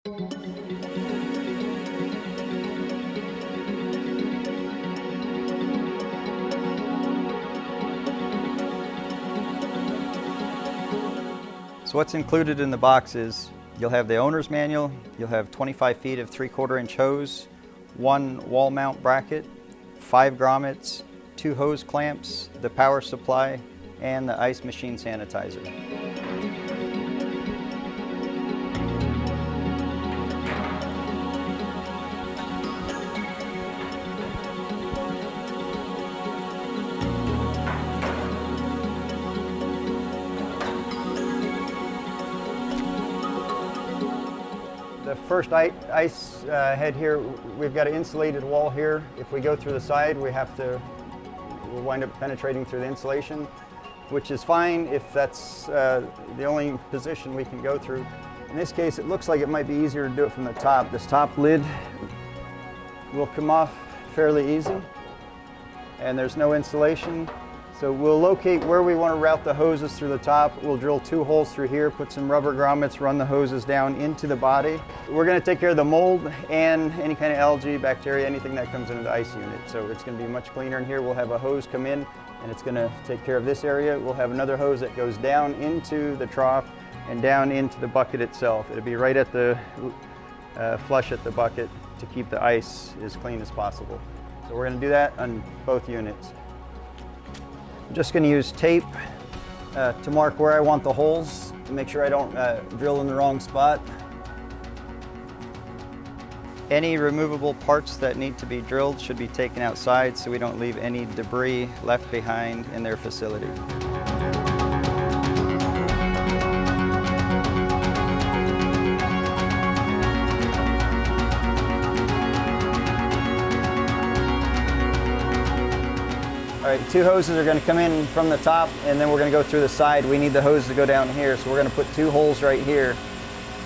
So what's included in the box is you'll have the owner's manual, you'll have 25 feet of 3/4 inch hose, 1 wall mount bracket, 5 grommets, 2 hose clamps, the power supply, and the ice machine sanitizer. The first ice head here, we've got an insulated wall here. If we go through the side, we'll wind up penetrating through the insulation, which is fine if that's the only position we can go through. In this case, it looks like it might be easier to do it from the top. This top lid will come off fairly easy, and there's no insulation. So we'll locate where we want to route the hoses through the top. We'll drill 2 holes through here, put some rubber grommets, run the hoses down into the body. We're going to take care of the mold and any kind of algae, bacteria, anything that comes into the ice unit. So it's going to be much cleaner in here. We'll have a hose come in and it's going to take care of this area. We'll have another hose that goes down into the trough and down into the bucket itself. It'll be right at the flush at the bucket to keep the ice as clean as possible. So we're going to do that on both units. I'm just going to use tape to mark where I want the holes to make sure I don't drill in the wrong spot. Any removable parts that need to be drilled should be taken outside so we don't leave any debris left behind in their facility. All right, 2 hoses are going to come in from the top, and then we're going to go through the side. We need the hose to go down here, so we're going to put 2 holes right here.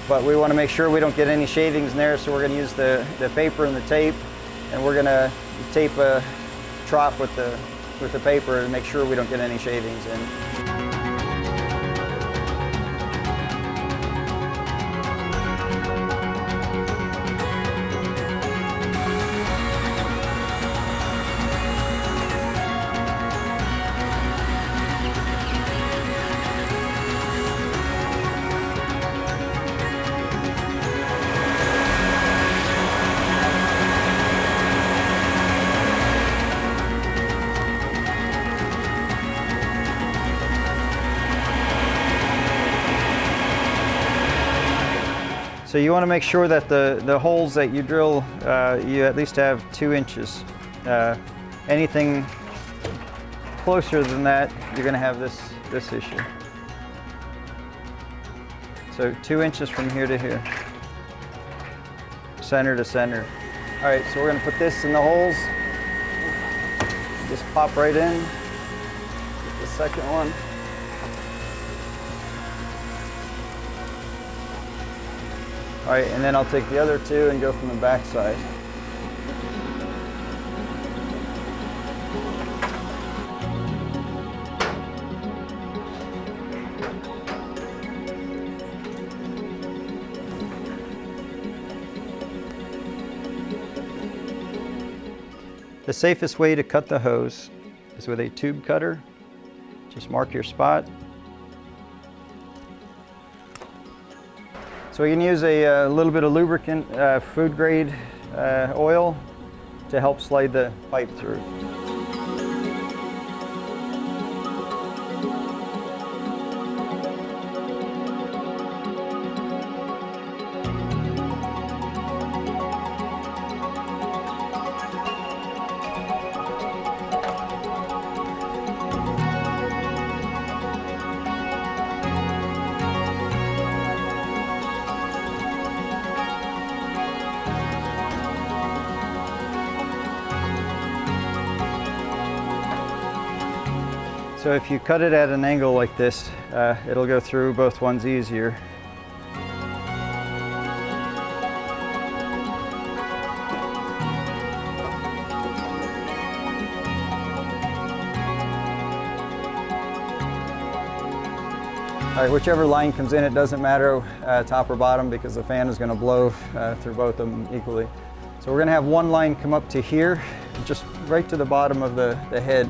But we want to make sure we don't get any shavings in there, so we're going to use the paper and the tape, and we're going to tape a trough with the paper to make sure we don't get any shavings in. So you want to make sure that the holes that you drill, you at least have 2 inches. Anything closer than that, you're going to have this issue. So 2 inches from here to here, center to center. All right, so we're going to put this in the holes. Just pop right in. Get the second one. All right, and then I'll take the other 2 and go from the back side. The safest way to cut the hose is with a tube cutter. Just mark your spot. So we can use a little bit of lubricant, food grade oil to help slide the pipe through. So if you cut it at an angle like this, it'll go through both ones easier. All right, whichever line comes in, it doesn't matter top or bottom because the fan is going to blow through both of them equally. So we're going to have one line come up to here, just right to the bottom of the head.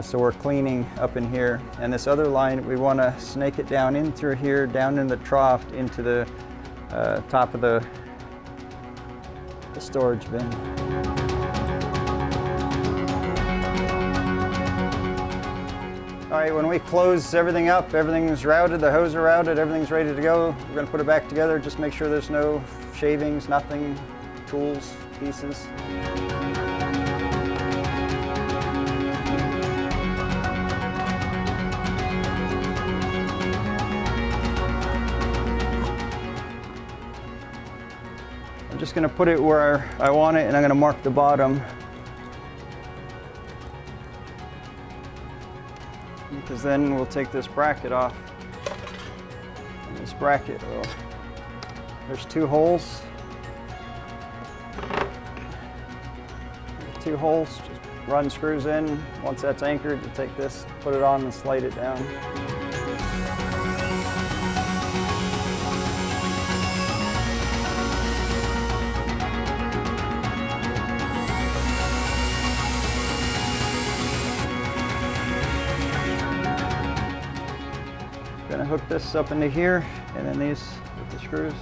So we're cleaning up in here. And this other line, we want to snake it down in through here, down in the trough, into the top of the storage bin. All right, when we close everything up, everything's routed, the hose are routed, everything's ready to go. We're going to put it back together, just make sure there's no shavings, nothing, tools, pieces. I'm just going to put it where I want it, and I'm going to mark the bottom. Because then we'll take this bracket off. And this bracket will, there's two holes. Two holes, just run screws in. Once that's anchored, you take this, put it on and slide it down. Gonna hook this up into here, and then these with the screws.